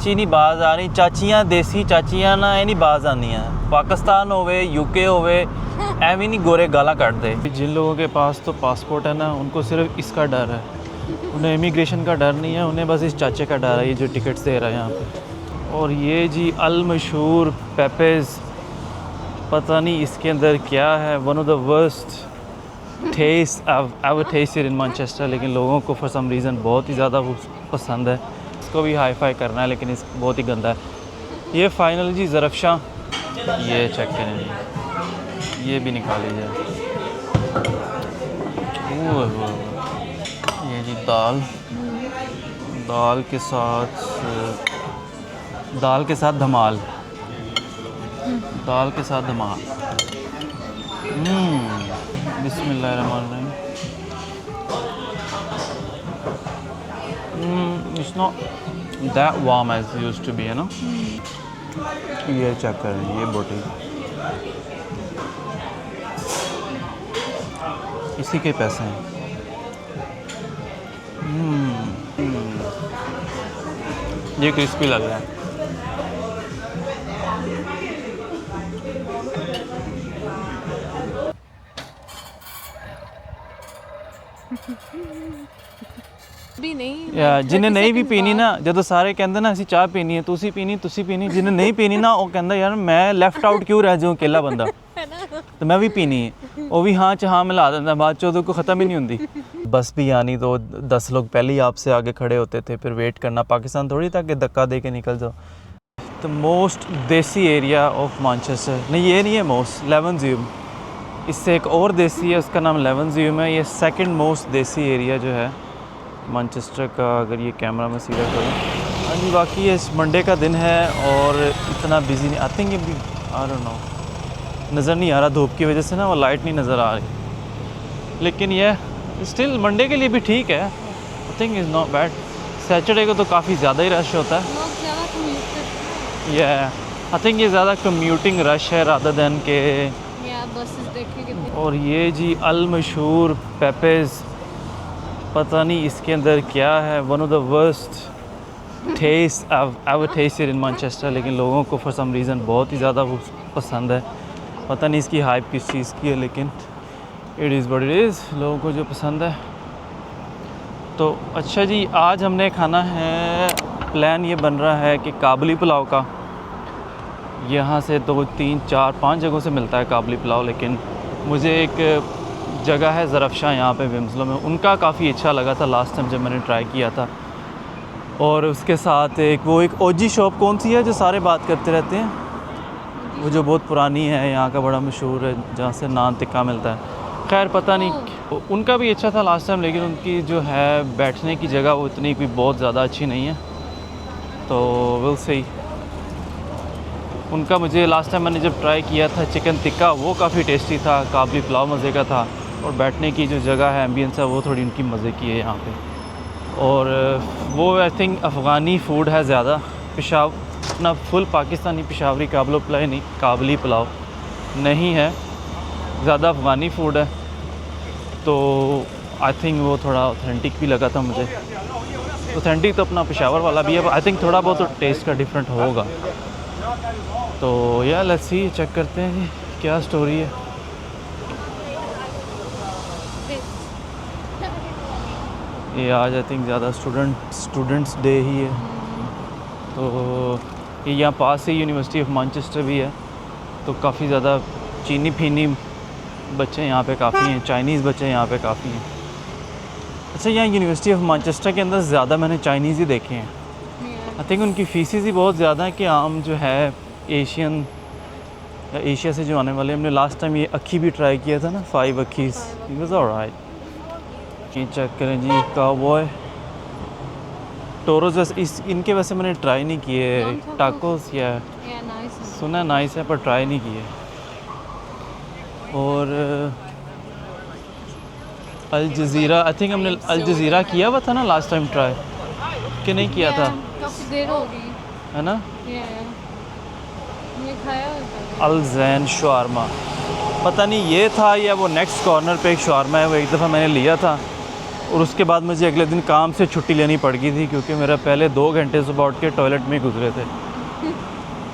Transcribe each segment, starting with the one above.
चाची नहीं बाज आ रही, चाचियाँ देसी चाचियाँ ना नहीं बाज आनियाँ। पाकिस्तान होवे यूके होवे एवं नहीं गोरे गाला काट दे। जिन लोगों के पास तो पासपोर्ट है ना, उनको सिर्फ इसका डर है, उन्हें इमिग्रेशन का डर नहीं है, उन्हें बस इस चाचे का डर है, ये जो टिकट्स दे रहा है यहाँ पे। और ये जी अल मशहूर पेपेज़, पता नहीं इसके अंदर क्या है, one of the worst test I ever tested in Manchester, लेकिन लोगों को फॉर सम रीज़न बहुत ही ज़्यादा पसंद है। इसको भी हाई फाई करना है, लेकिन इस बहुत ही गंदा है। ये फाइनल जी ज़रफ़शां, ये चेक करें जी, ये भी निकाल लीजिए। ये जी दाल, दाल के साथ धमाल, दाल के साथ धमाल। बिस्मिल्लाहिर्रहमानिर्रहीम। It's not that warm as it used to be, है ना। ये चेक करें, ये बोटी इसी के पैसे हैं। ये क्रिस्पी लग रहा है। भी नहीं जिन्हें नहीं भी पीनी ना, जो सारे कहते ना असी चाह पीनी है, तुसी पीनी, जिन्हें नहीं पीनी ना वो कहता यार मैं लेफ्ट आउट क्यों रह जाऊँ अकेला बंदा, तो मैं भी पीनी है। वो भी हाँ चाह मिला देता, बाद चौधरी को ख़त्म ही नहीं होती। बस भी आनी तो 10 लोग पहले ही आपसे आगे खड़े होते थे, फिर वेट करना। पाकिस्तान थोड़ी था कि धक्का दे के निकल जाओ। द मोस्ट देसी एरिया ऑफ मैनचेस्टर, नहीं ये नहीं है मोस्ट, लेवनज़्यूम, इससे एक और देसी है, उसका नाम लेवनज़्यूम है। ये सेकंड मोस्ट देसी एरिया जो है मैनचेस्टर का, अगर ये कैमरा में सीधा करूँ। हाँ जी, बाकी ये मंडे का दिन है और इतना बिजी नहीं, आई थिंक ये भी आई डोंट नो, नज़र नहीं आ रहा धूप की वजह से ना, वो लाइट नहीं नज़र आ रही, लेकिन ये स्टिल मंडे के लिए भी ठीक है। I think is not bad. Saturday को तो काफ़ी ज़्यादा ही रश होता है। ये आई थिंक ये ज़्यादा कम्यूटिंग रश है रादर दैन के। और ये जी अल मशहूर पेपेज़, पता नहीं इसके अंदर क्या है, one of the worst test I ever tested in Manchester, लेकिन लोगों को फॉर सम रीज़न बहुत ही ज़्यादा पसंद है। पता नहीं इसकी हाइप किस चीज़ की है, लेकिन it is what it is, लोगों को जो पसंद है। तो अच्छा जी, आज हमने खाना है, प्लान ये बन रहा है कि काबुली पुलाव का। यहाँ से 2 3 4 5 जगहों से मिलता है काबुली पुलाव, लेकिन मुझे एक जगह है ज़रफ़शां यहाँ पे विम्सलो में, उनका काफ़ी अच्छा लगा था लास्ट टाइम जब मैंने ट्राई किया था। और उसके साथ एक ओजी शॉप कौन सी है जो सारे बात करते रहते हैं, वो जो बहुत पुरानी है, यहाँ का बड़ा मशहूर है, जहाँ से नान टिक्का मिलता है। खैर पता नहीं, उनका भी अच्छा था लास्ट टाइम, लेकिन उनकी जो है बैठने की जगह वो इतनी कोई बहुत ज़्यादा अच्छी नहीं है, तो विल सी। उनका मुझे लास्ट टाइम मैंने जब ट्राई किया था चिकन टिक्का, वो काफ़ी टेस्टी था, काबुली पुलाव मज़े का था, और बैठने की जो जगह है, एम्बियंस है, वो थोड़ी उनकी मज़े की है यहाँ पे। और वो आई थिंक अफ़गानी फ़ूड है ज़्यादा, अपना फुल पाकिस्तानी पेशावरी काबुली पुलाव नहीं है, ज़्यादा अफ़गानी फ़ूड है, तो आई थिंक वो थोड़ा ऑथेंटिक भी लगा था मुझे। ऑथेंटिक तो अपना पेशावर वाला भी है, आई थिंक थोड़ा बहुत तो टेस्ट का डिफरेंट होगा। तो या लेट्स सी, चेक करते हैं जी क्या स्टोरी है। ये आज आई थिंक ज़्यादा स्टूडेंट्स डे ही है, तो ये यहाँ पास से यूनिवर्सिटी ऑफ मैनचेस्टर भी है, तो काफ़ी ज़्यादा चीनी फीनी बच्चे यहाँ पे काफ़ी हैं, चाइनीज़ बच्चे यहाँ पे काफ़ी हैं। अच्छा, यहाँ यूनिवर्सिटी ऑफ मैनचेस्टर के अंदर ज़्यादा मैंने चाइनीज़ ही देखे हैं। आई थिंक उनकी फ़ीसेस ही बहुत ज़्यादा है कि आम जो है एशियन या एशिया से जो आने वाले, हमने लास्ट टाइम ये अक्खी भी ट्राई किया था ना, 5 अक्कीज़, इट वाज़ ऑलराइट। ये चेक करें जी, काउबॉय टोरोस, इनके वैसे मैंने ट्राई नहीं किए, टाकोस या सुना नाइस है पर ट्राई नहीं किए। और अल जज़ीरा, आई थिंक हमने अल जज़ीरा किया हुआ था ना लास्ट टाइम ट्राई, कि नहीं किया था, काफ़ी देर हो गई है ना। ये खाया अल जैन शवारमा, पता नहीं ये था या वो नेक्स्ट कॉर्नर पे एक शवारमा है, वो एक दफ़ा मैंने लिया था, और उसके बाद मुझे अगले दिन काम से छुट्टी लेनी पड़ गई थी क्योंकि मेरा पहले 2 घंटे सुबह उठ के टॉयलेट में ही गुजरे थे।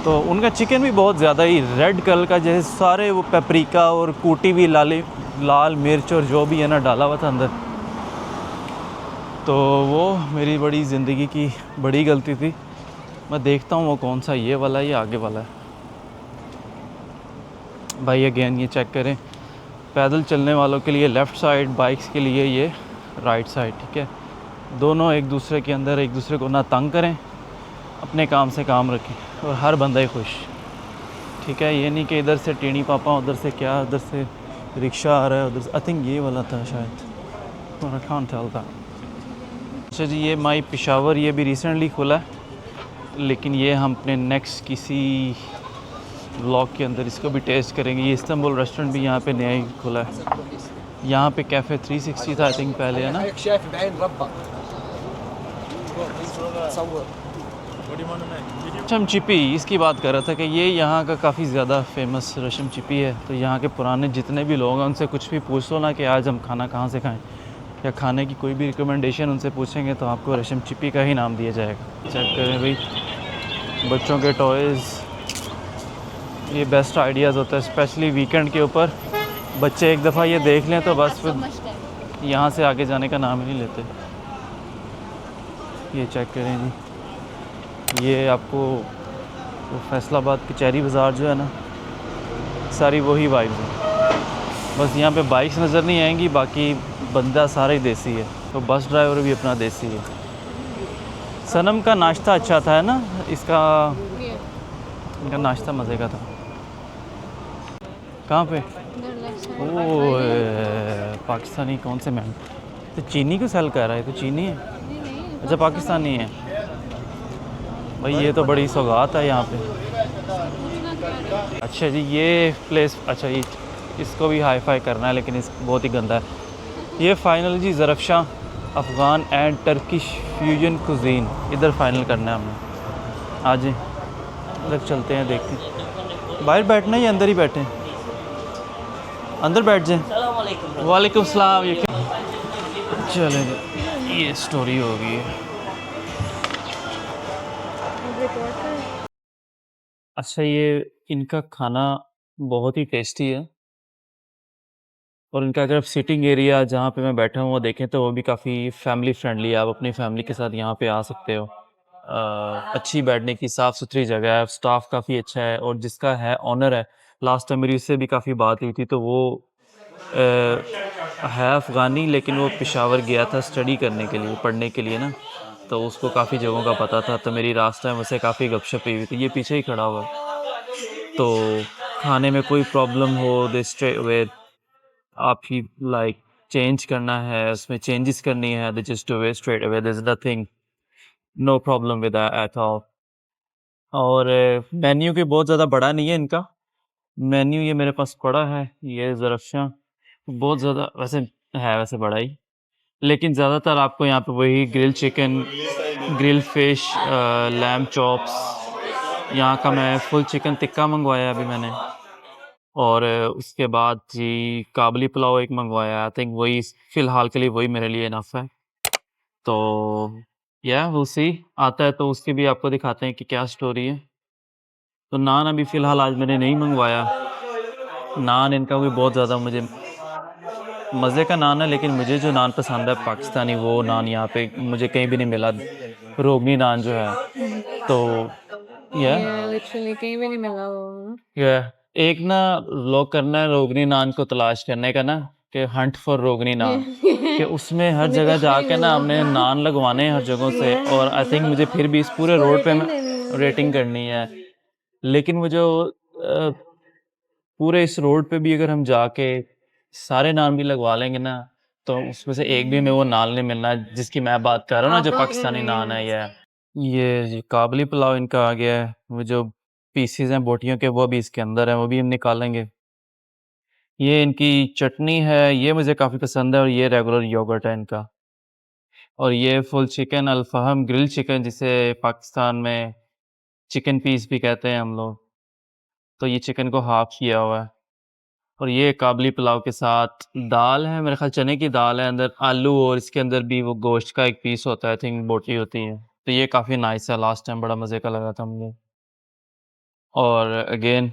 तो उनका चिकन भी बहुत ज़्यादा ही रेड कलर का, जैसे सारे वो पेपरिका और कूटी हुई लाल मिर्च और जो भी है ना डाला हुआ था अंदर। तो वो मेरी बड़ी ज़िंदगी की बड़ी गलती थी। मैं देखता हूँ वो कौन सा, ये वाला या आगे वाला है। भाई अगेन ये चेक करें, पैदल चलने वालों के लिए लेफ़्ट साइड, बाइक्स के लिए ये राइट साइड, ठीक है। दोनों एक दूसरे के अंदर एक दूसरे को ना तंग करें, अपने काम से काम रखें और हर बंदा ही खुश, ठीक है। ये नहीं कि इधर से टीनी पापा, उधर से क्या, उधर से रिक्शा आ रहा है, उधर से आई थिंक ये वाला था शायद, और आई कांट टेल दैट। अच्छा जी, ये माई पेशावर, ये भी रिसेंटली खुला है, लेकिन ये हम अपने नेक्स्ट किसी व्लॉग के अंदर इसको भी टेस्ट करेंगे। ये इस्तांबुल रेस्टोरेंट भी यहाँ पे नया ही खुला है। यहाँ पे कैफ़े 360 था आई थिंक पहले, है ना। रशम चिपी, इसकी बात कर रहा था कि ये यहाँ का काफ़ी ज़्यादा फेमस रशम चिपी है। तो यहाँ के पुराने जितने भी लोग हैं उनसे कुछ भी पूछ लो ना कि आज हम खाना कहाँ से खाएं, या खाने की कोई भी रिकमेंडेशन उनसे पूछेंगे तो आपको रशम चिपी का ही नाम दिया जाएगा। चेक करें भाई, बच्चों के टॉयज़, ये बेस्ट आइडियाज़ होता है स्पेशली वीकेंड के ऊपर। बच्चे एक दफ़ा ये देख लें तो बस फिर यहाँ से आगे जाने का नाम ही नहीं लेते। ये चेक करें जी, ये आपको वो फैसलाबाद कचहरी बाज़ार जो है ना, सारी वही वाइब्स हैं। बस यहाँ पे बाइक्स नज़र नहीं आएंगी, बाकी बंदा सारा ही देसी है। तो बस ड्राइवर भी अपना देसी है। सनम का नाश्ता अच्छा था, है ना, इनका नाश्ता मज़े का था। कहाँ पे? ओह पाकिस्तानी कौन से मैम, तो चीनी को सेल कर रहा है, तो चीनी है, अच्छा पाकिस्तानी है भाई। ये तो बड़ी सौगात है यहाँ पे। अच्छा जी, ये प्लेस, अच्छा ये इसको भी हाई फाई करना है लेकिन इस बहुत ही गंदा है। ये फाइनल जी Zarafshan Afghan and Turkish fusion cuisine, इधर फाइनल करना है हमने। आज इधर चलते हैं, देखते हैं। बाहर बैठना है या अंदर ही बैठें? अंदर बैठ जाएं। वालेकुम सलाम। ये चलें, ये स्टोरी होगी। अच्छा, ये इनका खाना बहुत ही टेस्टी है और इनका अगर आप सिटिंग एरिया जहाँ पे मैं बैठा हूँ वो देखें तो वो भी काफ़ी फैमिली फ्रेंडली है। आप अपनी फैमिली के साथ यहाँ पे आ सकते हो। अच्छी बैठने की साफ़ सुथरी जगह है, स्टाफ काफ़ी अच्छा है और जिसका है ऑनर है, लास्ट टाइम मेरी उससे भी काफ़ी बात हुई थी। तो वो है अफ़गानी, लेकिन वो पेशावर गया था स्टडी करने के लिए, पढ़ने के लिए ना, तो उसको काफ़ी जगहों का पता था। तो मेरी रास्ते में उससे काफ़ी गपशप हुई थी। ये पीछे ही खड़ा हुआ है। तो खाने में कोई प्रॉब्लम हो दे स्ट्रेट अवे, आप ही लाइक चेंज करना है, उसमें चेंजेस करनी है, they just do it straight away, there is nothing, no problem with that at all. और मेन्यू भी बहुत ज़्यादा बड़ा नहीं है इनका। मेन्यू ये मेरे पास पड़ा है, ये ज़रफ़शां बहुत ज़्यादा वैसे है, वैसे बड़ा ही, लेकिन ज़्यादातर आपको यहाँ पे वही grill chicken, grill fish, lamb chops, यहाँ का मैं फुल चिकन टिक्का मंगवाया अभी मैंने, और उसके बाद जी काबली पुलाव एक मंगवाया। आई थिंक वही फ़िलहाल के लिए वही मेरे लिए इनफ है। तो या विल सी, आता है तो उसकी भी आपको दिखाते हैं कि क्या स्टोरी है। तो नान अभी फ़िलहाल आज मैंने नहीं मंगवाया। नान इनका भी बहुत ज़्यादा मुझे मज़े का नान है, लेकिन मुझे जो नान पसंद है पाकिस्तानी, वो नान यहाँ पे मुझे कहीं भी नहीं मिला। रोगनी नान जो है, तो या लिटरली कहीं भी नहीं मिला वो। या एक ना व्लॉग करना है रोगनी नान को तलाश करने का ना, कि हंट फॉर रोगनी नान, कि उसमें हर हमें जगह कुछ नहीं जाके ना मिला। हमने नान लगवाने हैं हर जगहों से। और आई थिंक मुझे फिर भी इस पूरे उसको रोड पे रेटिंग मैं देनी है रेटिंग मुझे। करनी है, लेकिन वो जो पूरे इस रोड पे भी अगर हम जाके सारे नान भी लगवा लेंगे ना, तो उसमें से एक भी में वो नान नहीं मिलना जिसकी मैं बात कर रहा हूँ ना, जो आप लोग पाकिस्तानी नान है। ये काबली पुलाव इनका आ गया है। वो जो पीसीज हैं बोटियों के, वो भी इसके अंदर है, वो भी हम निकालेंगे। ये इनकी चटनी है, ये मुझे काफ़ी पसंद है, और ये रेगुलर योगर्ट है इनका। और ये फुल चिकन अल-फ़हम ग्रिल चिकन, जिसे पाकिस्तान में चिकन पीस भी कहते हैं हम लोग। तो ये चिकन को हाफ़ किया हुआ है। और ये काबली पुलाव के साथ दाल है, मेरे ख्याल चने की दाल है, अंदर आलू और इसके अंदर भी वो गोश्त का एक पीस होता है, आई थिंक बोटी होती है। तो ये काफ़ी नाइस है, लास्ट टाइम बड़ा मज़े का लगा था मुझे। और अगेन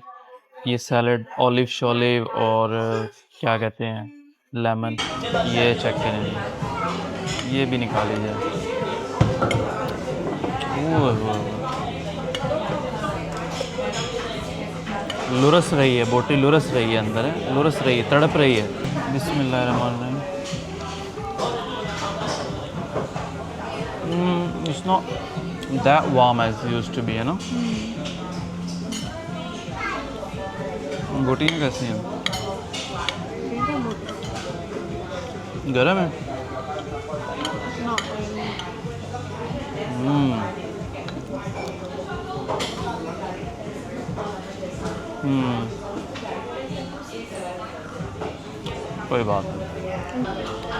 ये सैलड ऑलिव शोलिव और क्या कहते हैं लेमन, ये चेक करें, ये भी निकाल लीजिए। ओह, लुरस रही है बोटी, लुरस रही है, अंदर है, लुरस रही है, तड़प रही है। बिस्मिल्लाहिर्रहमानिर्रहीम। It's not that warm as it used to be, है ना? बोटियाँ कैसी हैं? गरम है? हम्म हम्म कोई बात नहीं।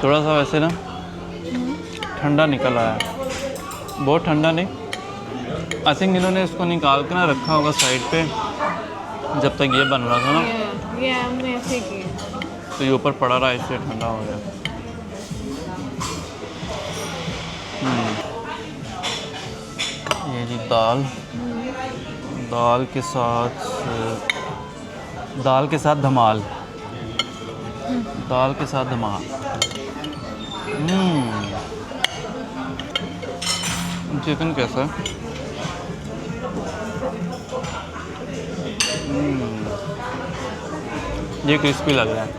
थोड़ा सा वैसे ना ठंडा निकल आया है, बहुत ठंडा नहीं। आई थिंक इन्होंने इसको निकाल के ना रखा होगा साइड पे जब तक ये बन रहा था ना, ये हमने ऐसे किया। तो ये ऊपर पड़ा रहा, इसलिए ठंडा हो गया। ये जी दाल, दाल के साथ धमाल, दाल के साथ धमाल। चिकन कैसा है? ये क्रिस्पी लग रहा है।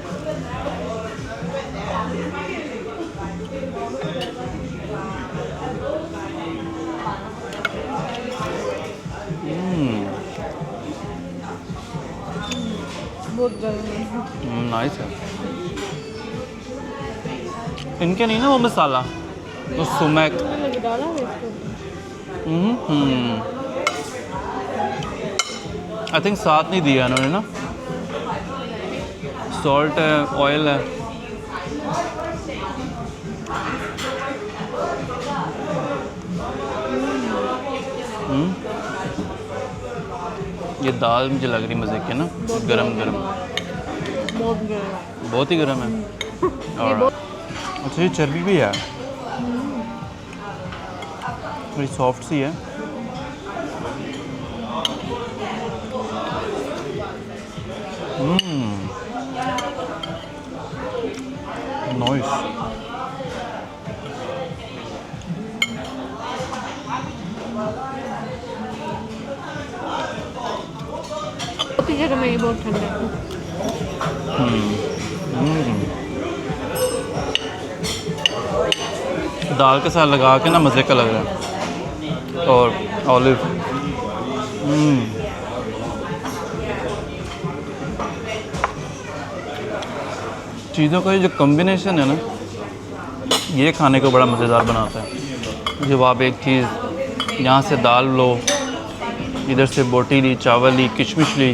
बहुत गर्म है। नाइस है। इनके नहीं ना वो मसाला, तो सुमैक डाला है इसको। आई थिंक साथ नहीं दिया इन्होंने ना, सॉल्ट है, ऑयल है। ये दाल मुझे लग रही मज़े की ना, गरम गरम, बहुत गर्म। बहुत ही गरम है। और अच्छा ये चर्बी भी है, थोड़ी सॉफ्ट सी है। नाइस। जगह में ये बहुत ठंडा है। दाल के साथ लगा के ना मज़े का लग रहा है। और ऑलिव, चीज़ों का ये जो कॉम्बिनेशन है ना, ये खाने को बड़ा मज़ेदार बनाता है। जब आप एक चीज़ यहाँ से दाल लो, इधर से बोटी ली, चावल ली, किशमिश ली,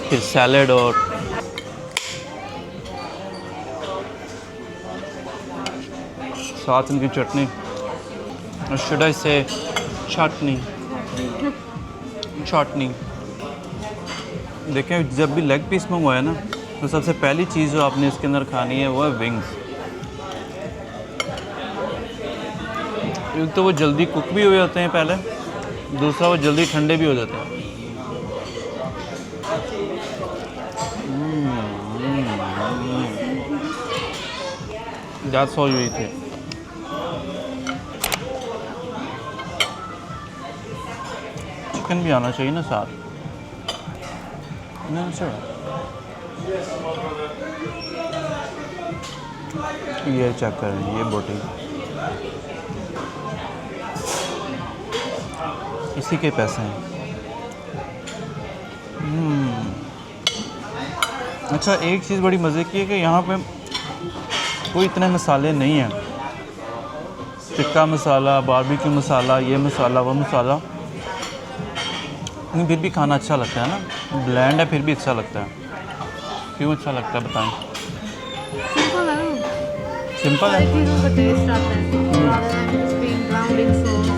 फिर सैलड और साथ इनकी चटनी, और शुड आई से चटनी। देखें, जब भी लेग पीस मंगवाया ना, तो सबसे पहली चीज़ जो आपने इसके अंदर खानी है वो है विंग्स। एक तो वो जल्दी कुक भी हो जाते हैं पहले, दूसरा वो जल्दी ठंडे भी हो जाते हैं। That's all you eat है। चिकन भी आना चाहिए ना साथ। नहीं सर, ये चेक करें, ये बोटी इसी के पैसे हैं। अच्छा, एक चीज़ बड़ी मज़े की है कि यहाँ पे कोई इतने मसाले नहीं हैं। टिक्का मसाला, बारबेक्यू मसाला, ये मसाला, वो मसाला, लेकिन फिर भी खाना अच्छा लगता है ना। ब्लेंड है फिर भी अच्छा लगता है। क्यों अच्छा लगता है बताएं? सिंपल है, सिंपल है। चीज़ों का टेस्ट आता है rather than just being ground in sauce।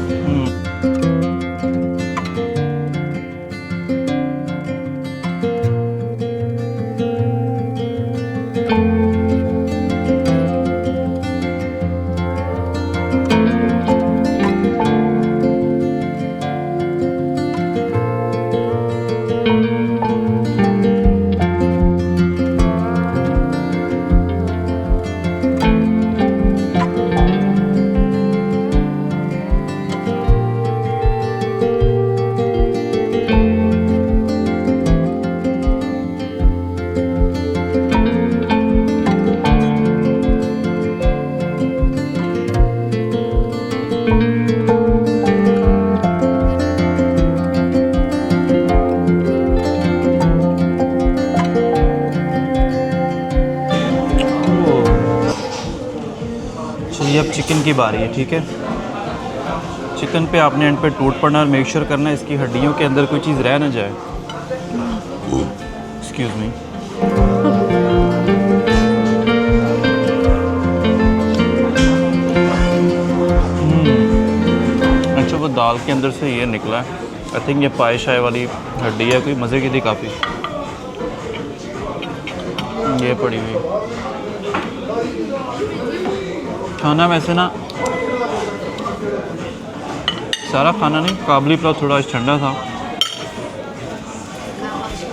Chicken की बारी है, ठीक है। चिकन पे आपने एंड पे टूट पड़ना और मेक श्योर करना है इसकी हड्डियों के अंदर कोई चीज़ रह ना जाए। Excuse me. अच्छा, वो दाल के अंदर से ये निकला है। आई थिंक ये पाए शाय वाली हड्डी है, कोई मज़े की थी काफ़ी। ये पड़ी हुई खाना वैसे ना, सारा खाना नहीं, काबली पुलाव थोड़ा ठंडा था,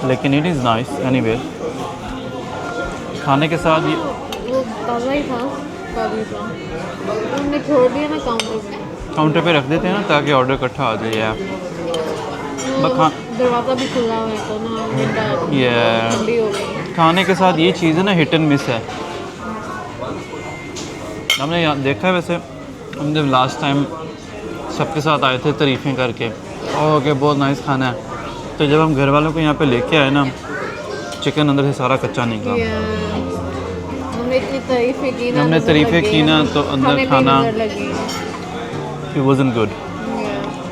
लेकिन इट इज़ नाइस एनीवे। खाने के साथ ये वो ताज़ा ही था काबली पुलाव, हमने छोड़ दिया ना काउंटर पे रख देते हैं ना ताकि ऑर्डर इकट्ठा आ जाए यार। दरवाज़ा भी खुला हुआ है तो ना विंडो ये ठंडी हो गई। खाने के साथ ये चीज़ है ना, हिट एंड मिस है। हमने यहाँ देखा है वैसे, हम जब लास्ट टाइम सबके साथ आए थे तारीफ़ें करके, ओके बहुत नाइस खाना है, तो जब हम घर वालों को यहाँ पे लेके आए ना, चिकन अंदर से सारा कच्चा निकला। हमने इतनी तारीफ़ें की ना, हमने तारीफ़ें की ना तो अंदर खाना इट वाज़न्ट गुड।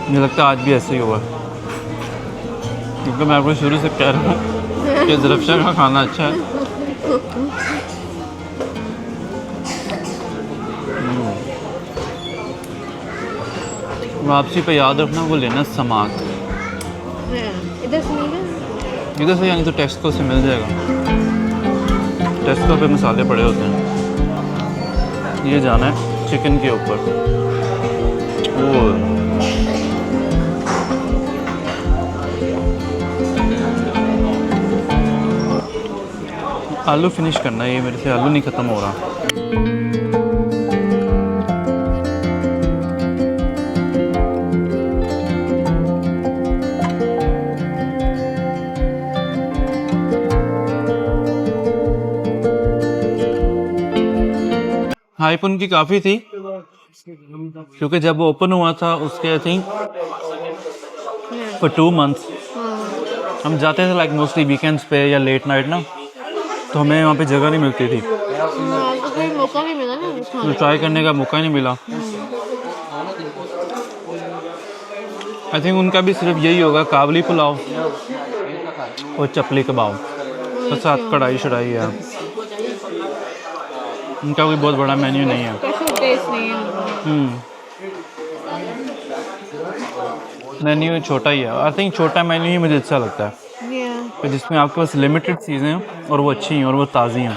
मुझे लगता है आज भी ऐसे ही हुआ, क्योंकि मैं आपको शुरू से कह रहा हूँ कि ज़रफ़शान का खाना अच्छा है। वापसी पे याद रखना वो लेना समाक। इधर से मिलेगा, इधर से यानी तो टेस्को से मिल जाएगा। टेस्को पे मसाले पड़े होते हैं। ये जाना है चिकन के ऊपर। ओ आलू फिनिश करना है, ये मेरे से आलू नहीं ख़त्म हो रहा। हाइप उनकी काफ़ी थी, क्योंकि जब वो ओपन हुआ था उसके आई थिंक फॉर 2 मंथ्स हम जाते थे लाइक मोस्टली वीकेंड्स पे या लेट नाइट ना, तो हमें वहाँ पे जगह नहीं मिलती थी, तो कोई मौका नहीं मिला ना तो ट्राई करने का मौका ही नहीं मिला। आई थिंक उनका भी सिर्फ यही होगा, काबली पुलाव और चपली कबाब और साथ कढ़ाई शढ़ाई है। उनका कोई बहुत बड़ा मेन्यू नहीं है। स्पेशल टेस्ट नहीं है। मेन्यू छोटा ही है। आई थिंक छोटा मेन्यू ही मुझे अच्छा लगता है, तो जिसमें आपके पास लिमिटेड चीज़ें हैं और वो अच्छी हैं और वो ताज़ी हैं,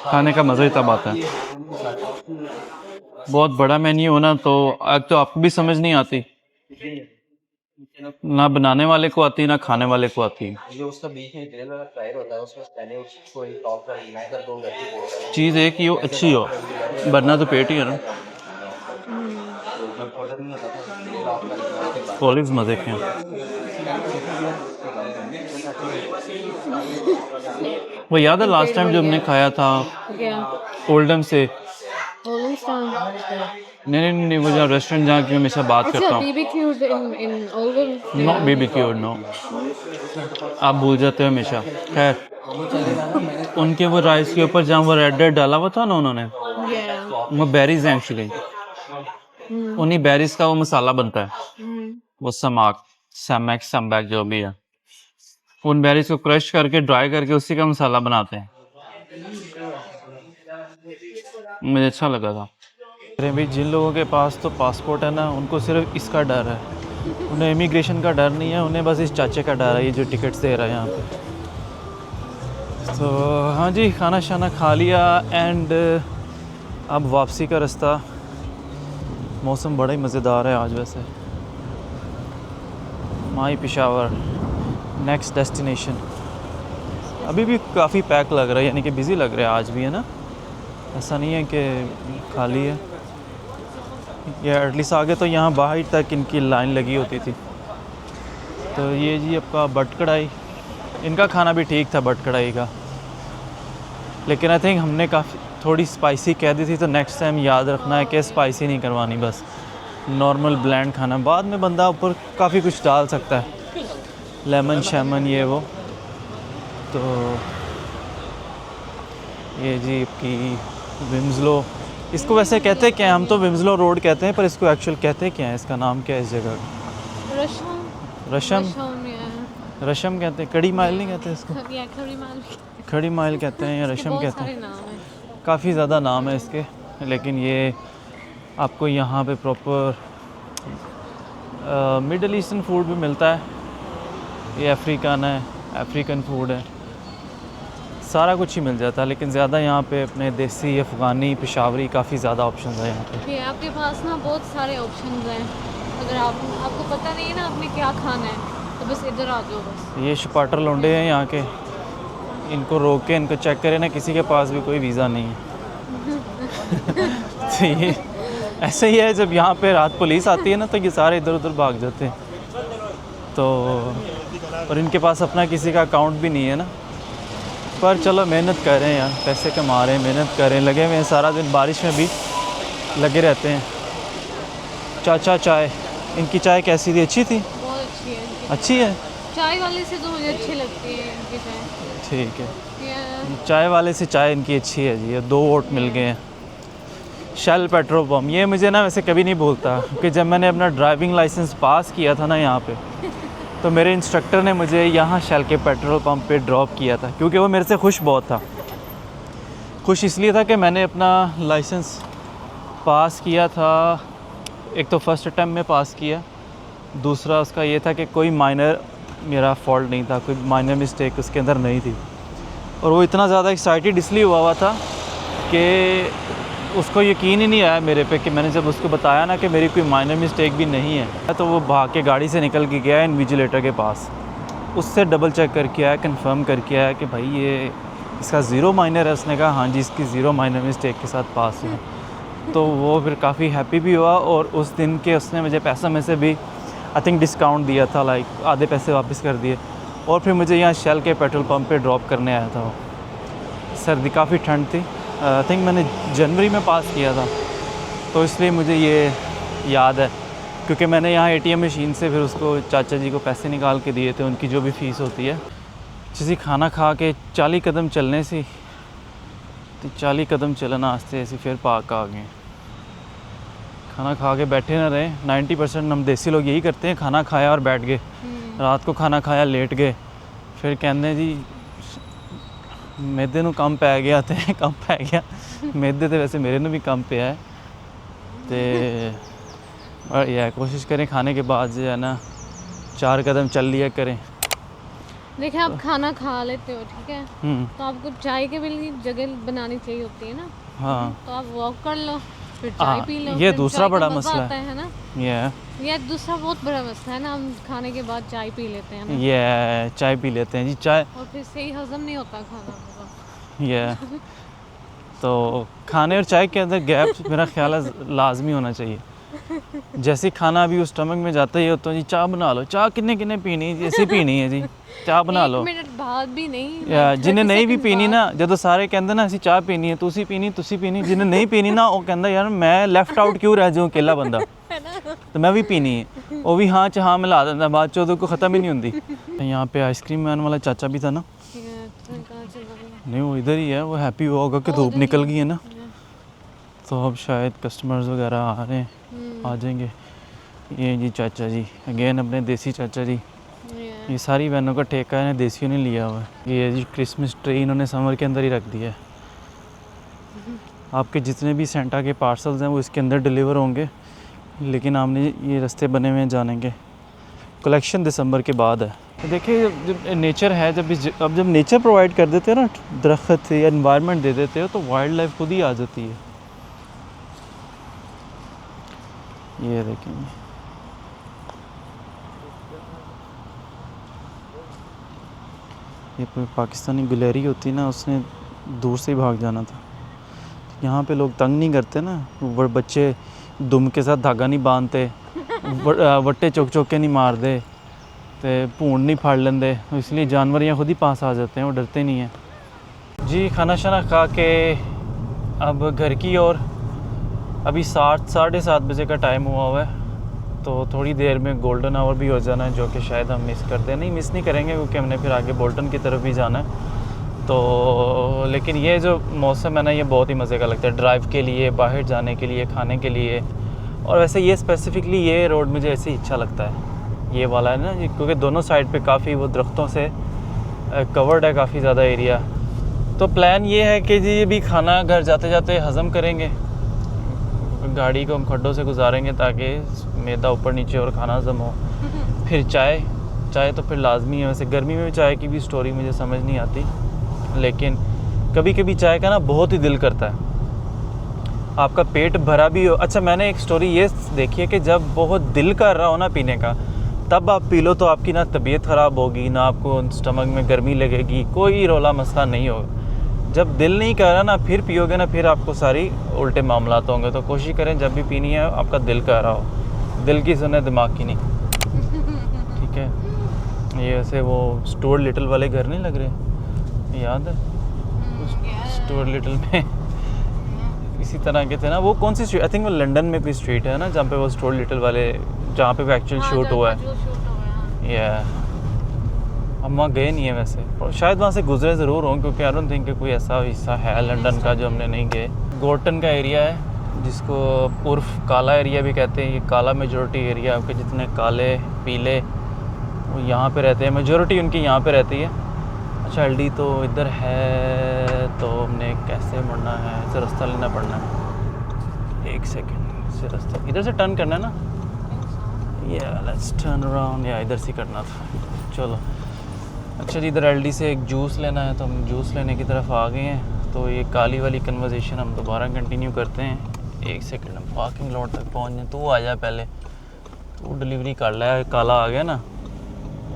खाने का मज़ा ही तब आता है। बहुत बड़ा मेन्यू होना तो आज तो आपको भी समझ नहीं आती, ना बनाने वाले को आती ना खाने वाले को आती। जो उसका बीच में ग्रिल वाला फ्रायर होता है उसमें पहले उसको एक टॉप का लगाकर दो गड्ढे चीज़ एक ही हो, अच्छी हो, वरना तो पेट ही है ना। ऑलिव्स मज़े के हैं। वो याद है लास्ट टाइम जो हमने खाया था ओल्डम से? नहीं, वो जहाँ रेस्टोरेंट जहाँ की हमेशा बात करता हूँ। नॉट BBQ, नो, आप भूल जाते हो हमेशा। खैर, उनके वो राइस के ऊपर जहाँ वो रेड डाला हुआ था ना उन्होंने, वो बेरीज हैं एक्चुअली, उन्हीं बेरीज का वो मसाला बनता है, वो समैक जो भी है, उन बेरीज को क्रश करके ड्राई करके उसी का मसाला बनाते हैं। मुझे अच्छा लगा था। अरे भाई, जिन लोगों के पास तो पासपोर्ट है ना, उनको सिर्फ इसका डर है, उन्हें इमिग्रेशन का डर नहीं है, उन्हें बस इस चाचे का डर है, ये जो टिकट्स दे रहा है यहाँ पे। तो हाँ जी, खाना शाना खा लिया एंड अब वापसी का रास्ता। मौसम बड़ा ही मज़ेदार है आज वैसे। माई पेशावर नेक्स्ट डेस्टिनेशन। अभी भी काफ़ी पैक लग रहा है, यानी कि बिज़ी लग रहा है आज भी, है ना, ऐसा नहीं है कि खाली है। या एटलीस्ट आगे तो यहाँ बाहर तक इनकी लाइन लगी होती थी। तो ये जी आपका बट कढ़ाई, इनका खाना भी ठीक था बट कढ़ाई का, लेकिन आई थिंक हमने काफ़ी थोड़ी स्पाइसी कह दी थी, तो नेक्स्ट टाइम याद रखना है कि स्पाइसी नहीं करवानी, बस नॉर्मल ब्लैंड खाना। बाद में बंदा ऊपर काफ़ी कुछ डाल सकता है, लेमन शेमन ये वो। तो ये जी आपकी विम्सलो इसको वैसे कहते क्या हैं? हम तो विम्सलो रोड कहते हैं, पर इसको एक्चुअल कहते क्या हैं? इसका नाम क्या है इस जगह का? रशम रशम, या रशम कहते हैं, कड़ी माइल नहीं कहते इसको? खड़ी माल खड़ी माइल कहते हैं या इसके रशम बहुत कहते सारे हैं, नाम हैं। काफ़ी ज़्यादा नाम है इसके। लेकिन ये आपको यहाँ पे प्रॉपर मिडल ईस्टर्न फूड भी मिलता है, ये अफ्रीकन है, अफ्रीकन फूड है, सारा कुछ ही मिल जाता है। लेकिन ज़्यादा यहाँ पे अपने देसी, अफ़गानी, पेशावरी काफ़ी ज़्यादा ऑप्शन है यहाँ पे। ये आपके पास ना बहुत सारे ऑप्शंस हैं। अगर आपको पता नहीं है ना आपने क्या खाना है तो बस इधर आ जाओ बस। ये शपाटर लौंडे हैं यहाँ के, इनको रोक के इनको चेक करें ना, किसी के पास भी कोई वीज़ा नहीं है। तो ये ऐसे ही है, जब यहाँ पे रात पुलिस आती है ना तो ये सारे इधर उधर भाग जाते हैं। तो और इनके पास अपना किसी का अकाउंट भी नहीं है ना, पर चलो मेहनत कर रहे हैं यार, पैसे कमा रहे हैं, मेहनत कर रहे हैं, लगे हुए हैं सारा दिन, बारिश में भी लगे रहते हैं। चाचा चाय, इनकी चाय कैसी थी? अच्छी थी? बहुत अच्छी है इनकी अच्छी है, चाय वाले से तो मुझे अच्छी लगती है इनकी चाय। ठीक है। ये चाय वाले से चाय इनकी अच्छी है जी। ये 2 वोट मिल गए हैं। शेल पेट्रोल पम्प, ये मुझे ना वैसे कभी नहीं भूलता, क्योंकि जब मैंने अपना ड्राइविंग लाइसेंस पास किया था ना यहाँ पे, तो मेरे इंस्ट्रक्टर ने मुझे यहाँ शेल के पेट्रोल पंप पे ड्रॉप किया था, क्योंकि वो मेरे से खुश बहुत था। खुश इसलिए था कि मैंने अपना लाइसेंस पास किया था, एक तो फर्स्ट अटैम्प्ट में पास किया, दूसरा उसका ये था कि कोई माइनर मेरा फॉल्ट नहीं था, कोई माइनर मिस्टेक उसके अंदर नहीं थी। और वो इतना ज़्यादा एक्साइटेड इसलिए हुआ था कि उसको यकीन ही नहीं आया मेरे पे, कि मैंने जब उसको बताया ना कि मेरी कोई माइनर मिस्टेक भी नहीं है, तो वो भाग के गाड़ी से निकल के गया इन्विजिलेटर के पास, उससे डबल चेक करके आया, कंफर्म करके आया कि भाई ये इसका ज़ीरो माइनर है। उसने कहा हाँ जी, इसकी ज़ीरो माइनर मिस्टेक के साथ पास है। तो वो फिर काफ़ी हैप्पी भी हुआ, और उस दिन के उसने मुझे पैसा में से भी आई थिंक डिस्काउंट दिया था, लाइक आधे पैसे वापस कर दिए। और फिर मुझे यहाँ शेल के पेट्रोल पंप पे ड्रॉप करने आया था वो। सर्दी, काफ़ी ठंड थी, आई थिंक मैंने जनवरी में पास किया था, तो इसलिए मुझे ये याद है, क्योंकि मैंने यहाँ ATM मशीन से फिर उसको चाचा जी को पैसे निकाल के दिए थे, उनकी जो भी फ़ीस होती है। किसी खाना खा के 40 कदम चलने से, तो 40 कदम चलना आस्ते ऐसे फिर पार्क आ गए। खाना खा के बैठे ना रहे, 90% हम देसी लोग यही करते हैं, खाना खाया और बैठ गए, रात को खाना खाया लेट गए, फिर कहने जी मैदे नूं कम पै गया, तो कम पै गया मैदे तो वैसे मेरे नूं भी कम पिया है। तो और यह कोशिश करें खाने के बाद जो है ना 4 कदम चल लिया करें। देखिए आप खाना खा लेते हो, ठीक है, तो आपको चाय के लिए जगह बनानी चाहिए होती है ना। हाँ, तो आप वॉक कर लो, फिर चाय पी लो। ये फिर दूसरा चाय का बड़ा मज़ा मसला आता है ना। ये दूसरा बहुत बड़ा मसला है ना, हम खाने के बाद चाय पी लेते हैं ना, ये चाय पी लेते हैं जी, चाय और फिर सही हजम नहीं होता खाना। ये तो खाने और चाय के अंदर गैप मेरा ख्याल है लाजमी होना चाहिए। जैसे ही खाना अभी उस स्टमक में जाता ही होता है जी, चाय बना लो, चाय किन्ने पीनी है जी, ऐसी पीनी है जी, चाय बना लो। 1 मिनट बाद भी नहीं, या जिन्हें नहीं भी पीनी ना, जो सारे कहते ना ਅਸੀਂ ਚਾਹ पीनी है, तुसी पीनी तुसी पीनी, जिन्हें नहीं पीनी ना वो कहता यार मैं लेफ्ट आउट क्यों रह जाऊँ अकेला बंदा, तो मैं भी पीनी है। वो भी हाँ च हाँ मिला देता, बाद चौदह को ख़त्म ही नहीं होती। यहाँ पे आइसक्रीम मैन वाला चाचा भी था ना, नहीं वो इधर ही है, वो हैप्पी हुआ होगा कि धूप निकल गई है ना, तो अब शायद कस्टमर्स वगैरह आ रहे हैं, आ जाएंगे। ये जी चाचा जी अगेन, अपने देसी चाचा जी, ये सारी वैनों का ठेका है, देसियों ने लिया हुआ है। ये जी क्रिसमस ट्री इन्होंने समर के अंदर ही रख दिया है। आपके जितने भी सेंटा के पार्सल्स हैं वो इसके अंदर डिलीवर होंगे, लेकिन हमने ये रास्ते बने हुए हैं जाने के। कलेक्शन दिसंबर के बाद है। देखिए जब नेचर है, अब जब नेचर प्रोवाइड कर देते हैं ना, दरख्त या एनवायरनमेंट दे देते हो, तो वाइल्ड लाइफ खुद ही आ जाती है। ये देखेंगे, ये कोई पाकिस्तानी गुलेरी होती ना, उसने दूर से ही भाग जाना था। यहाँ पे लोग तंग नहीं करते ना, बच्चे दुम के साथ धागा नहीं बांधते, वट्टे चौक के नहीं मारते, तो भून नहीं फाड़ लेंदे, इसलिए जानवर यहाँ खुद ही पास आ जाते हैं, वो डरते नहीं हैं जी। खाना शाना खा के अब घर की ओर, अभी 7-7:30 बजे का टाइम हुआ है, तो थोड़ी देर में गोल्डन आवर भी हो जाना है, जो कि शायद हम मिस करते हैं। नहीं, मिस नहीं करेंगे, क्योंकि हमने फिर आगे बोल्टन की तरफ भी जाना है। तो लेकिन ये जो मौसम है ना, ये बहुत ही मज़े का लगता है ड्राइव के लिए, बाहर जाने के लिए, खाने के लिए। और वैसे ये स्पेसिफ़िकली ये रोड मुझे ऐसे ही अच्छा लगता है, ये वाला है ना, क्योंकि दोनों साइड पे काफ़ी वो दरख्तों से कवर्ड है काफ़ी ज़्यादा एरिया। तो प्लान ये है कि जी ये भी खाना घर जाते जाते हज़म करेंगे, गाड़ी को हम खड्डों से गुजारेंगे ताकि मैदा ऊपर नीचे और खाना हज़म हो। फिर चाय तो फिर लाजमी है। वैसे गर्मी में भी चाय की भी स्टोरी मुझे समझ नहीं आती, लेकिन कभी कभी चाय का ना बहुत ही दिल करता है, आपका पेट भरा भी हो। अच्छा, मैंने एक स्टोरी ये देखी है कि जब बहुत दिल कर रहा हो ना पीने का, तब आप पी लो तो आपकी ना तबीयत ख़राब होगी, ना आपको स्टमक में गर्मी लगेगी, कोई रोला मसला नहीं होगा। जब दिल नहीं कर रहा ना, फिर पियोगे ना, फिर आपको सारी उल्टे मामलात होंगे। तो कोशिश करें जब भी पीनी है आपका दिल कर रहा हो, दिल की सुने दिमाग की नहीं, ठीक है। ये ऐसे वो स्टुअर्ट लिटिल वाले घर नहीं लग रहे, याद है स्टुअर्ट लिटिल में इसी तरह के थे ना। वो कौन सी स्ट्रीट, आई थिंक वो लंदन में कोई स्ट्रीट है ना जहाँ पे वो स्टुअर्ट लिटिल वाले, जहाँ पे वो एक्चुअल शूट हुआ है। या हम वहाँ गए नहीं है वैसे, और शायद वहाँ से गुजरे ज़रूर हों, क्योंकि आई डोंट थिंक कि कोई ऐसा हिस्सा है लंदन का जो हमने नहीं गए। गोर्टन का एरिया है जिसको उर्फ काला एरिया भी कहते हैं। ये काला मेजॉरिटी एरिया, आपके जितने काले पीले वो यहाँ पे रहते हैं, मेजॉरिटी उनकी यहाँ पे रहती है। अच्छा, एलडी तो इधर है, तो हमने कैसे मुड़ना है, ऐसे रास्ता लेना पड़ना है। एक सेकेंड, से रास्ता इधर से टर्न करना है ना, या लेट्स टर्न अराउंड, या इधर से करना था, चलो। अच्छा जी, इधर एलडी से एक जूस लेना है, तो हम जूस लेने की तरफ आ गए हैं। तो ये काली वाली कन्वर्सेशन हम दोबारा कंटिन्यू करते हैं। एक सेकंड, हम पार्किंग लॉट तक पहुँच जाए। तू आ जा पहले, तू डिलीवरी कर ले। काला आ गया ना,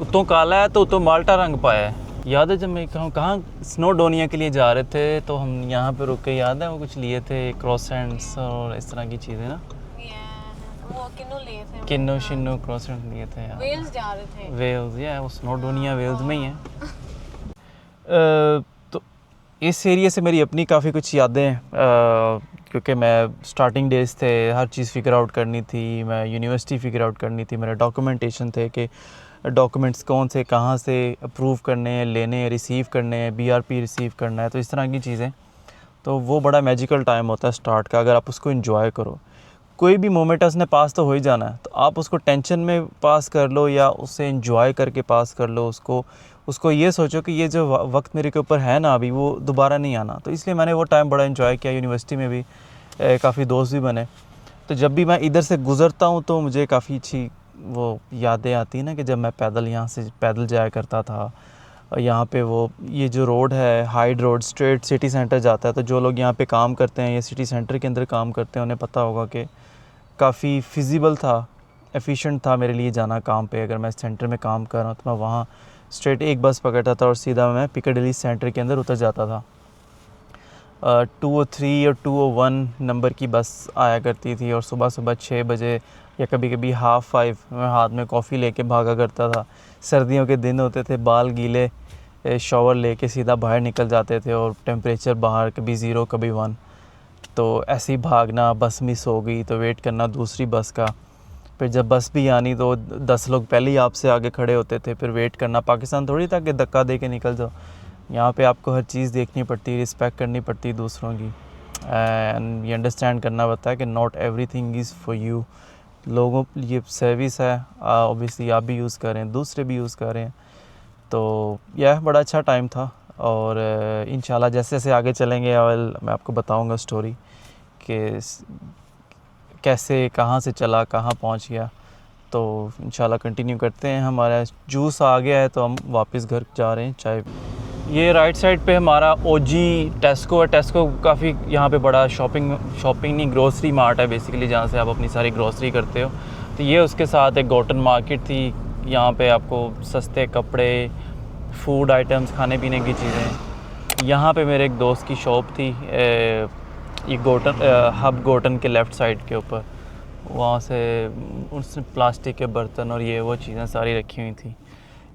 उतों काला है तो उतों माल्टा रंग पाया है। याद है जब मैं कहाँ स्नोडोनिया के लिए जा रहे थे, तो हम यहाँ पे रुक के, याद है वो कुछ लिए थे क्रॉसेंट्स और इस तरह की चीज़ें ना, वो किन्नू लिए थे, किन्नू शिन्नू क्रॉसेंट लिए थे यार। वेल्स जा रहे थे। वेल्स, या वो स्नोडोनिया वेल्स में ही है। तो इस एरिया से मेरी अपनी काफ़ी कुछ यादें हैं, क्योंकि मैं स्टार्टिंग डेज थे, हर चीज़ फ़िगर आउट करनी थी, मैं यूनिवर्सिटी फ़िगर आउट करनी थी, मेरे डॉक्यूमेंटेशन थे कि डॉक्यूमेंट्स कौन से कहाँ से अप्रूव करने हैं, लेने हैं, रिसीव करने हैं, बीआरपी रिसीव करना है, तो इस तरह की चीज़ें। तो वो बड़ा मैजिकल टाइम होता है स्टार्ट का, अगर आप उसको एंजॉय करो। कोई भी मोमेंट है उसने पास तो हो ही जाना है, तो आप उसको टेंशन में पास कर लो या उसे एंजॉय करके पास कर लो। उसको ये सोचो कि ये जो वक्त मेरे के ऊपर है ना अभी, वो दोबारा नहीं आना। तो इसलिए मैंने वो टाइम बड़ा एंजॉय किया। यूनिवर्सिटी में भी काफ़ी दोस्त भी बने। तो जब भी मैं इधर से गुज़रता हूँ तो मुझे काफ़ी अच्छी वो यादें आती हैं ना, कि जब मैं पैदल यहाँ से पैदल जाया करता था। यहाँ पे वो ये जो रोड है, hide road, straight city centre जाता है। तो जो लोग यहाँ पे काम करते हैं या सिटी सेंटर के अंदर काम करते हैं, उन्हें पता होगा कि काफ़ी फिजिबल था, एफिशिएंट था मेरे लिए जाना काम पे। अगर मैं सेंटर में काम कर रहा हूँ तो मैं वहाँ स्ट्रेट एक बस पकड़ता था और सीधा मैं पिकाडिली सेंटर के अंदर उतर जाता था। 203 और 201 नंबर की बस आया करती थी, और सुबह सुबह 6 बजे या कभी कभी 5:30 मैं हाथ में कॉफ़ी लेके भागा करता था। सर्दियों के दिन होते थे, बाल गीले, शॉवर लेके सीधा बाहर निकल जाते थे, और टेम्परेचर बाहर कभी 0 कभी 1। तो ऐसे ही भागना, बस मिस हो गई तो वेट करना दूसरी बस का। फिर जब बस भी आनी तो 10 लोग पहले ही आपसे आगे खड़े होते थे, फिर वेट करना। पाकिस्तान थोड़ी था कि धक्का दे के निकल जाओ, यहाँ पे आपको हर चीज़ देखनी पड़ती, रिस्पेक्ट करनी पड़ती दूसरों की, एंड ये अंडरस्टैंड करना पड़ता है कि not everything is for you. लोगों, ये सर्विस है, ऑब्वियसली आप भी यूज़ कर रहे हैं, दूसरे भी यूज़ कर रहे हैं। तो यह बड़ा अच्छा टाइम था, और इंशाल्लाह जैसे जैसे आगे चलेंगे मैं आपको बताऊंगा स्टोरी कि कैसे, कहाँ से चला, कहाँ पहुँच गया। तो इंशाल्लाह कंटिन्यू करते हैं। हमारा जूस आ गया है तो हम वापस घर जा रहे हैं चाय। ये राइट साइड पे हमारा ओजी टेस्को है। टेस्को काफ़ी यहाँ पे बड़ा शॉपिंग नहीं, ग्रोसरी मार्ट है बेसिकली, जहाँ से आप अपनी सारी ग्रोसरी करते हो। तो ये उसके साथ एक गोटन मार्केट थी, यहाँ पे आपको सस्ते कपड़े, फूड आइटम्स, खाने पीने की चीज़ें। यहाँ पे मेरे एक दोस्त की शॉप थी, ये हब गोटन के लेफ़्ट साइड के ऊपर। वहाँ से उसने प्लास्टिक के बर्तन और ये वो चीज़ें सारी रखी हुई थी।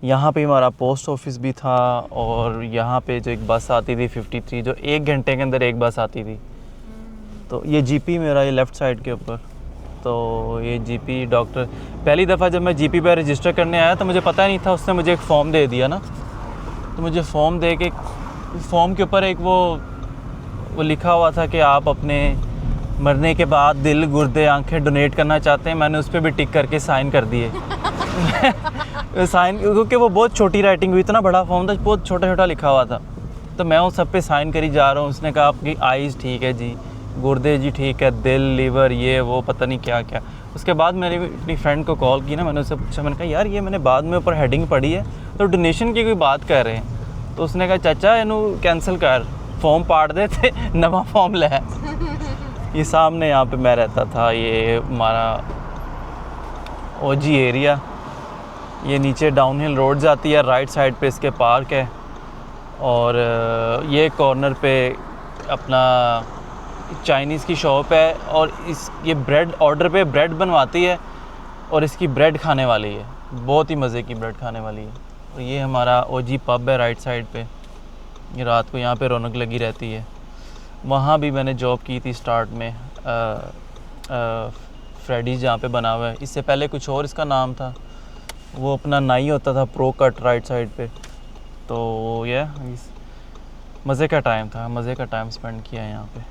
यहाँ पे हमारा पोस्ट ऑफिस भी था, और यहाँ पे जो एक बस आती थी 53, जो 1 घंटे के अंदर एक बस आती थी। तो ये जीपी मेरा, ये लेफ़्ट साइड के ऊपर। तो ये जीपी डॉक्टर, पहली दफ़ा जब मैं जीपी पे रजिस्टर करने आया तो मुझे पता नहीं था, उसने मुझे एक फ़ॉर्म दे दिया ना। तो मुझे फ़ॉर्म दे के फॉर्म के ऊपर एक वो लिखा हुआ था कि आप अपने मरने के बाद दिल, गुर्दे, आंखें डोनेट करना चाहते हैं। मैंने उस पर भी टिक करके साइन कर दिए। साइन, क्योंकि वो बहुत छोटी राइटिंग हुई, इतना बड़ा फॉर्म था, बहुत छोटा छोटा लिखा हुआ था। तो मैं उस सब पे साइन करी जा रहा हूँ। उसने कहा आपकी आइज़ ठीक है जी, गुर्दे जी ठीक है, दिल, लीवर, ये वो पता नहीं क्या क्या। उसके बाद मैंने अपनी फ्रेंड को कॉल की ना, मैंने उससे पूछा, मैंने कहा यार ये मैंने बाद में ऊपर हेडिंग पढ़ी है तो डोनेशन की कोई बात कर रहे हैं। तो उसने कहा चाचा इनू कैंसिल कर, फॉर्म पाड़ दे थे नवा फॉर्म ले। ये सामने यहाँ पे मैं रहता था, ये हमारा ओजी एरिया, ये नीचे डाउनहिल रोड जाती है, राइट साइड पे इसके पार्क है, और ये कॉर्नर पे अपना चाइनीज़ की शॉप है, और ये ब्रेड ऑर्डर पे ब्रेड बनवाती है और इसकी ब्रेड खाने वाली है, बहुत ही मज़े की ब्रेड खाने वाली है। और ये हमारा ओजी पब है राइट साइड पे, ये रात को यहाँ पे रौनक लगी रहती है। वहाँ भी मैंने जॉब की थी स्टार्ट में, फ्रेडीज़ जहाँ पे बना हुआ है, इससे पहले कुछ और इसका नाम था, वो अपना नाई होता था प्रो कट राइट साइड पे। तो ये मज़े का टाइम था, मज़े का टाइम स्पेंड किया है यहाँ पे।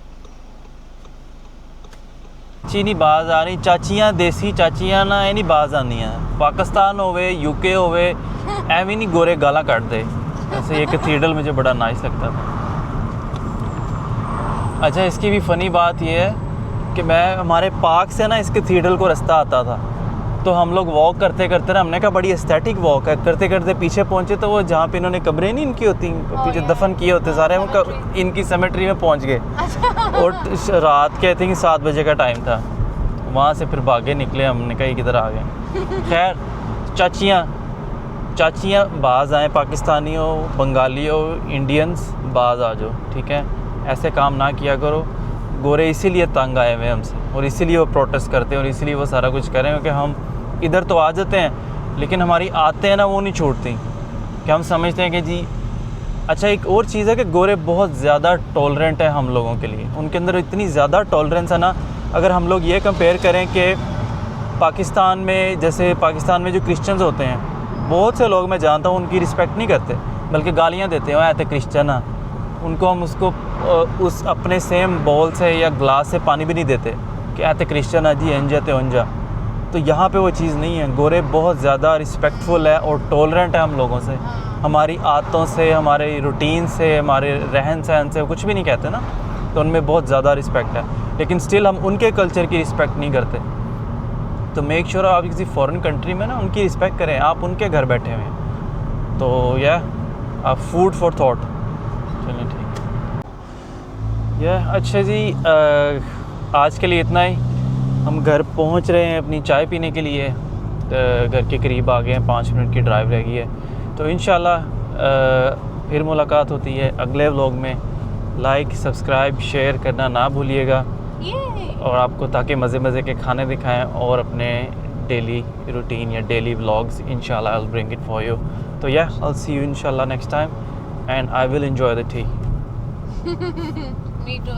चीनी बाज आ रही चाचियाँ, देसी चाचियाँ ना ये नहीं बाज आनियाँ, पाकिस्तान होवे यूके होवे एवं नहीं गोरे गाला काट दे। ऐसे ये कैथीड्रल मुझे बड़ा नाइस लगता था। अच्छा, इसकी भी फ़नी बात ये है कि मैं हमारे पार्क से ना इस कैथीड्रल को रास्ता आता था, तो हम लोग वॉक करते करते ना, हमने कहा बड़ी एस्थेटिक वॉक है, करते करते पीछे पहुँचे तो वो जहाँ पे इन्होंने कब्रें नहीं इनकी होती, पीछे दफन किए होते सारे, हम इनकी सेमेट्री में पहुँच गए। और रात के आई थिंक 7 बजे का टाइम था, वहाँ से फिर भागे निकले, हमने कहा किधर आ गए। खैर, चाचियाँ बाज आएँ, पाकिस्तानी हो, बंगाली हो, इंडियंस बाज आ जाओ, ठीक है। ऐसे काम ना किया करो। गोरे इसीलिए तंग आए हुए हमसे, और इसीलिए वो प्रोटेस्ट करते हैं, और इसीलिए वो सारा कुछ करें, क्योंकि हम इधर तो आ जाते हैं लेकिन हमारी आते हैं ना वो नहीं छूटती, कि हम समझते हैं कि जी। अच्छा, एक और चीज़ है कि गोरे बहुत ज़्यादा टॉलरेंट है हम लोगों के लिए, उनके अंदर इतनी ज़्यादा टॉलरेंस है ना। अगर हम लोग ये कंपेयर करें कि पाकिस्तान में, जैसे पाकिस्तान में जो क्रिश्चियंस होते हैं, बहुत से लोग मैं जानता हूँ उनकी रिस्पेक्ट नहीं करते, बल्कि गालियाँ देते हैं, ऐसे क्रिश्चियन है, उनको हम उसको उस अपने सेम बॉल से या ग्लास से पानी भी नहीं देते कि ऐसे क्रिश्चियन है जी, एंजा ते ओंजा। तो यहाँ पे वो चीज़ नहीं है। गोरे बहुत ज़्यादा रिस्पेक्टफुल है और टॉलरेंट है हम लोगों से, हमारी आदतों से, हमारे रूटीन से, हमारे रहन सहन से, कुछ भी नहीं कहते ना, तो उनमें बहुत ज़्यादा रिस्पेक्ट है। लेकिन स्टिल हम उनके कल्चर की रिस्पेक्ट नहीं करते। तो मेक श्योर आप किसी फॉरेन कंट्री में ना उनकी रिस्पेक्ट करें, आप उनके घर बैठे हुए हैं। तो यह फूड फॉर थॉट। चलिए ठीक, यह अच्छा जी, आज के लिए इतना ही। हम घर पहुंच रहे हैं अपनी चाय पीने के लिए, घर के करीब आ गए हैं, 5 मिनट की ड्राइव रह गई है। तो इंशाल्लाह फिर मुलाकात होती है अगले व्लॉग में। लाइक, सब्सक्राइब, शेयर करना ना भूलिएगा, और आपको ताकि मज़े मज़े के खाने दिखाएं और अपने डेली रूटीन या डेली व्लॉग्स इंशाल्लाह I will bring it for you. तो या आई विल सी यू इंशाल्लाह next time, and I will enjoy the T. Me too.